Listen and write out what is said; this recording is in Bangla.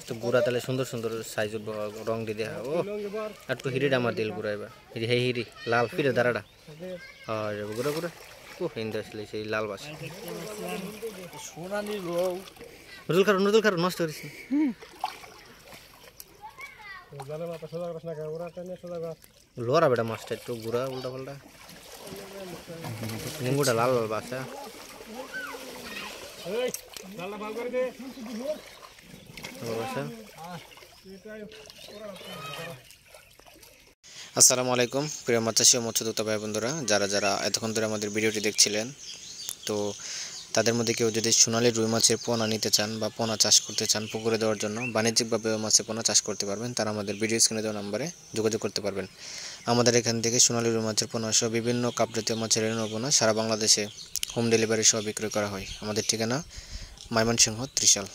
তো গুড়া তাহলে সুন্দর সুন্দর সাইজ রং দিয়ে দেওয়া ও একটু হিরিটা আমার দিল গুড়া এবার হিরি হে হিরি লাল ফিরে দাঁড়াটা আর গুড়া গুড়া ও হিন্দু আসলে সেই লাল বাস নুদুল খারো নষ্ট করিস লোরা বেটা মাছটা একটু গুড়া উল্টা পাল্টা নিঙ্গুটা লাল লাল বাসা আসসালামু আলাইকুম প্রিয় মাছ চাষী ও মৎস্যোদ্যোক্তা ভাই বন্ধুরা যারা এতক্ষণ ধরে আমাদের ভিডিওটি দেখছিলেন তো তাদের মধ্যে কেউ যদি সোনালী রুই মাছের পোনা নিতে চান বা পোনা চাষ করতে চান পুকুরে দেওয়ার জন্য বাণিজ্যিকভাবে মাছের পোনা চাষ করতে পারবেন তারা আমাদের ভিডিও স্ক্রিনে দেওয়া নম্বরে যোগাযোগ করতে পারবেন। আমাদের এখান থেকে সোনালী রুই মাছের পোনা সহ বিভিন্ন কাপজাতীয় মাছের রেণু পোনা সারা বাংলাদেশে হোম ডেলিভারি সহ বিক্রয় করা হয়। আমাদের ঠিকানা ময়মনসিংহ ত্রিশাল।